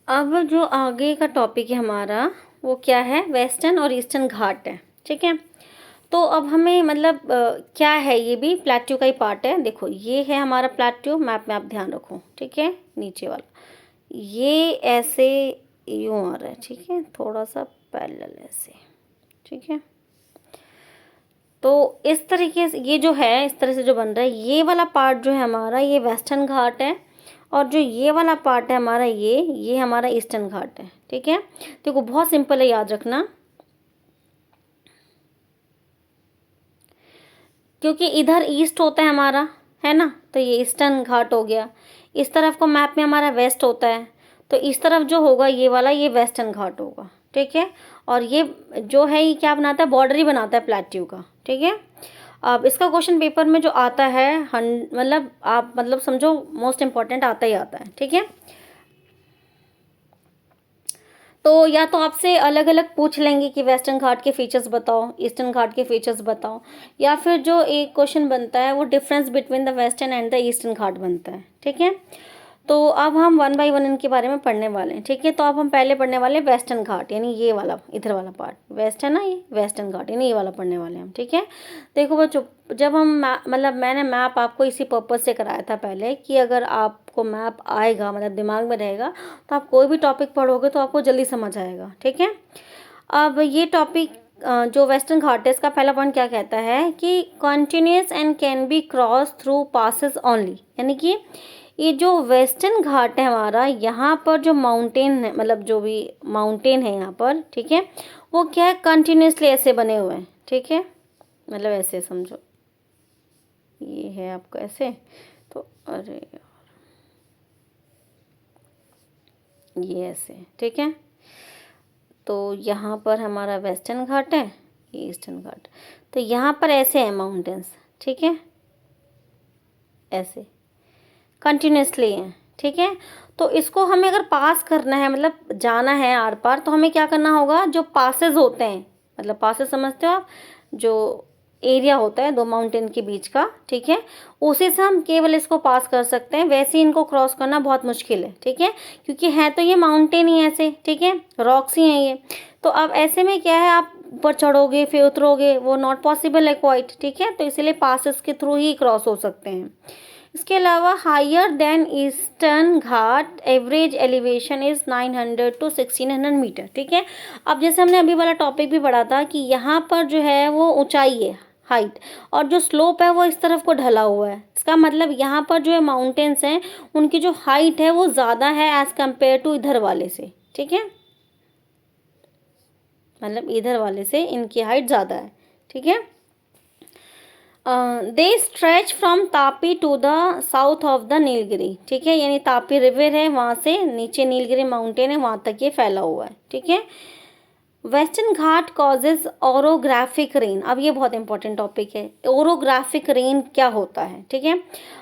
अब जो आगे का टॉपिक है हमारा, वो क्या है, वेस्टर्न और ईस्टर्न घाट है। ठीक है, तो अब हमें मतलब क्या है, ये भी प्लेट्यू का ही पार्ट है। देखो ये है हमारा प्लेट्यू, मैप में आप ध्यान रखो। ठीक है, नीचे वाला ये ऐसे यूँ आ रहा है। ठीक है, थोड़ा सा पैरेलल ऐसे। ठीक है, तो इस तरीके से ये जो है, इस तरह से जो बन रहा है, ये वाला पार्ट जो है हमारा, ये वेस्टर्न घाट है। और जो ये वाला पार्ट है हमारा, ये हमारा ईस्टर्न घाट है। ठीक है, देखो बहुत सिंपल है, याद रखना। क्योंकि इधर ईस्ट होता है हमारा, है ना, तो ये ईस्टर्न घाट हो गया। इस तरफ को मैप में हमारा वेस्ट होता है, तो इस तरफ जो होगा ये वाला, ये वेस्टर्न घाट होगा। ठीक है, और ये जो है, ये क्या बनाता है, बॉर्डर ही बनाता है प्लेट्यू का। ठीक है, अब इसका क्वेश्चन पेपर में जो आता है, मतलब आप मतलब समझो मोस्ट इम्पॉर्टेंट आता ही आता है। ठीक है, तो या तो आपसे अलग अलग पूछ लेंगे कि वेस्टर्न घाट के फीचर्स बताओ, ईस्टर्न घाट के फीचर्स बताओ, या फिर जो एक क्वेश्चन बनता है वो difference between the western and the eastern Ghat बनता है। ठीक है, तो अब हम वन बाय वन इनके बारे में पढ़ने वाले हैं। ठीक है, तो अब हम पहले पढ़ने वाले हैं वेस्टर्न घाट, यानी ये वाला, इधर वाला पार्ट वेस्ट है ना, ये वेस्टर्न घाट, यानी ये वाला पढ़ने वाले हैं हम। ठीक है, देखो बच्चों, जब हम मतलब मैंने मैप आपको इसी पर्पज से कराया था पहले, कि अगर आपको मैप आएगा, मतलब दिमाग में रहेगा, तो आप कोई भी टॉपिक पढ़ोगे तो आपको जल्दी समझ आएगा। ठीक है, अब ये टॉपिक जो वेस्टर्न घाट है, इसका पहला पॉइंट क्या कहता है कि continuous and can be cross through passes only, यानी कि ये जो वेस्टर्न घाट है हमारा, यहाँ पर जो माउंटेन है, मतलब जो भी माउंटेन है यहाँ पर, ठीक है, वो क्या है, कंटिन्यूसली ऐसे बने हुए हैं। ठीक है, मतलब ऐसे समझो, ये है आपका ऐसे, तो अरे ये ऐसे। ठीक है, तो यहाँ पर हमारा वेस्टर्न घाट है, ये ईस्टर्न घाट, तो यहाँ पर ऐसे है माउंटेन्स। ठीक है, ऐसे कंटिन्यूसली हैं। ठीक है, तो इसको हमें अगर पास करना है, मतलब जाना है आर पार, तो हमें क्या करना होगा, जो पासेस होते हैं, मतलब पासेस समझते हो आप, जो एरिया होता है दो माउंटेन के बीच का, ठीक है, उसी से हम केवल इसको पास कर सकते हैं। वैसे इनको क्रॉस करना बहुत मुश्किल है। ठीक है, क्योंकि है तो ये माउंटेन ही ऐसे, ठीक है, रॉक्स ही हैं ये। तो अब ऐसे में क्या है, आप ऊपर चढ़ोगे फिर उतरोगे, वो नॉट पॉसिबल है क्वाइट। ठीक है, तो इसीलिए पासेस के थ्रू ही क्रॉस हो सकते हैं। इसके अलावा higher than eastern Ghat average elevation is 900 to 1600 metre. ठीक है, अब जैसे हमने अभी वाला टॉपिक भी पढ़ा था कि यहाँ पर जो है वो ऊंचाई है, हाइट, और जो स्लोप है वो इस तरफ को ढला हुआ है। इसका मतलब यहाँ पर जो है माउंटेन्स हैं, उनकी जो हाइट है वो ज़्यादा है एज़ कम्पेयर टू इधर वाले से। ठीक है, मतलब इधर वाले से इनकी हाइट ज़्यादा है। ठीक है, they stretch from Tapi to the south of the Nilgiri. ठीक है, यानी तापी रिवर है, वहाँ से नीचे नीलगिरी माउंटेन है, वहाँ तक ये फैला हुआ है। ठीक है, वेस्टर्न घाट कॉजेज ओरोग्राफिक रेन। अब ये बहुत इंपॉर्टेंट टॉपिक है, ओरोग्राफिक रेन क्या होता है। ठीक है,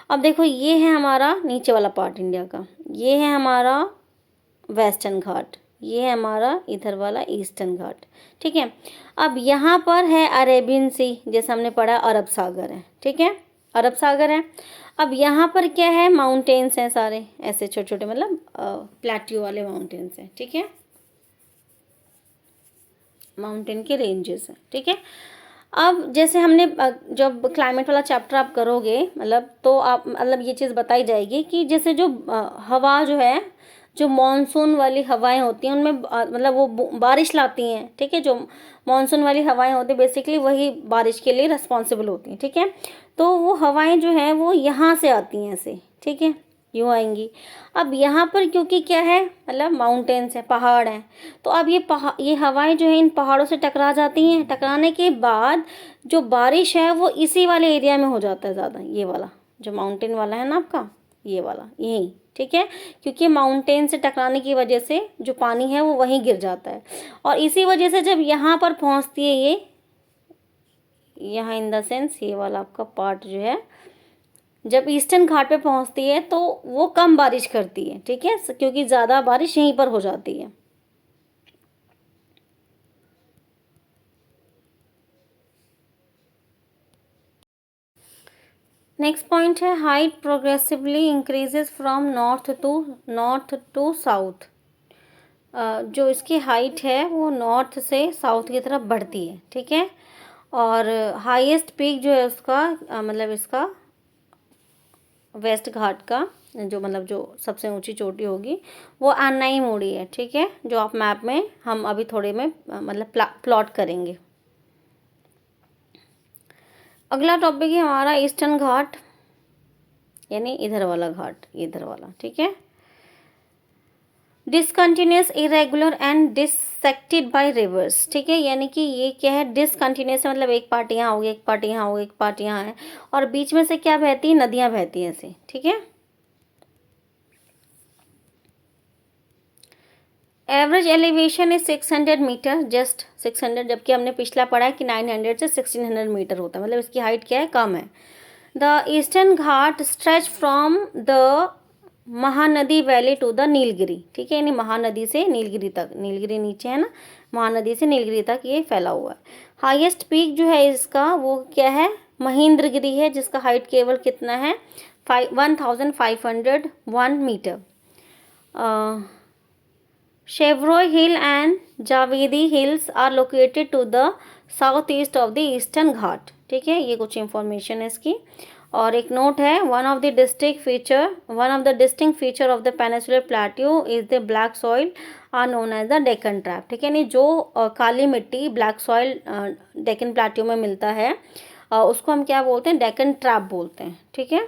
अब देखो ये है हमारा नीचे वाला पार्ट इंडिया का, ये है हमारा वेस्टर्न घाट, ये है हमारा इधर वाला ईस्टर्न घाट। ठीक है, अब यहाँ पर है अरेबियन सी, जैसे हमने पढ़ा अरब सागर है। ठीक है, अरब सागर है। अब यहाँ पर क्या है, माउंटेन्स हैं सारे ऐसे छोटे छोटे, मतलब प्लेट्यू वाले माउंटेन्स हैं। ठीक है, माउंटेन के रेंजेस हैं। ठीक है, अब जैसे हमने जब क्लाइमेट वाला चैप्टर आप करोगे, मतलब तो आप मतलब ये चीज़ बताई जाएगी कि जैसे जो हवा जो है, जो मॉनसून वाली हवाएं होती हैं, उनमें मतलब वो बारिश लाती हैं। ठीक है, जो मॉनसून वाली हवाएं होती हैं बेसिकली वही बारिश के लिए रिस्पॉन्सिबल होती हैं। ठीक है, तो वो हवाएं जो हैं वो यहाँ से आती हैं ऐसे। ठीक है, यूँ आएंगी। अब यहाँ पर क्योंकि क्या है, मतलब माउंटेन्स है, पहाड़ हैं, तो अब ये हवाएं जो है इन पहाड़ों से टकरा जाती हैं। टकराने के बाद जो बारिश है वो इसी वाले एरिया में हो जाता है ज़्यादा, ये वाला जो माउंटेन वाला है ना आपका, ये वाला यहीं। ठीक है, क्योंकि माउंटेन से टकराने की वजह से जो पानी है वो वहीं गिर जाता है, और इसी वजह से जब यहाँ पर पहुँचती है ये, यहाँ इन द सेंस ये वाला आपका पार्ट जो है, जब ईस्टर्न घाट पे पहुंचती है तो वो कम बारिश करती है। ठीक है, क्योंकि ज़्यादा बारिश यहीं पर हो जाती है। नेक्स्ट पॉइंट है height progressively increases from north to south. जो इसकी हाइट है वो नॉर्थ से साउथ की तरफ बढ़ती है, ठीक है। और हाईएस्ट पीक जो है उसका मतलब इसका वेस्ट घाट का जो मतलब जो सबसे ऊंची चोटी होगी वो अनाईमुड़ी है, ठीक है, जो आप मैप में हम अभी थोड़े में मतलब प्लॉट करेंगे। अगला टॉपिक है हमारा ईस्टर्न घाट, यानी इधर वाला घाट, इधर वाला, ठीक है। Discontinuous, irregular and dissected by rivers, ठीक है, यानी कि ये क्या है, डिसकंटिन्यूस मतलब एक पार्ट यहाँ होगी, एक पार्ट यहाँ होगी, एक पार्ट यहाँ है, और बीच में से क्या बहती है, नदियाँ बहती हैं ऐसे, ठीक है। Average elevation is 600 metre, just 600, जबकि हमने पिछला पढ़ा है कि 900 से 1600 मीटर होता है, मतलब इसकी हाइट क्या है, कम है। The eastern Ghat stretch from the Mahanadi valley to the Nilgiri, ठीक है, यानी महानदी से नीलगिरी तक, नीलगिरी नीचे है ना, महानदी से नीलगिरी तक ये फैला हुआ है। हाईएस्ट पीक जो है इसका वो क्या है, महेंद्रगिरी है, जिसका हाइट केवल कितना है, 1501 metre. Chevrolet Hill and Javedi Hills are located to the southeast of the Eastern Ghat, ठीक है, ये कुछ इंफॉर्मेशन है इसकी। और एक नोट है, one of the distinct feature of the peninsular plateau is the black soil are known as the Deccan trap, ठीक है, यानी जो काली मिट्टी ब्लैक सॉइल डेक्कन प्लेट्यू में मिलता है उसको हम क्या बोलते हैं, डेक्कन ट्रैप बोलते हैं, ठीक है।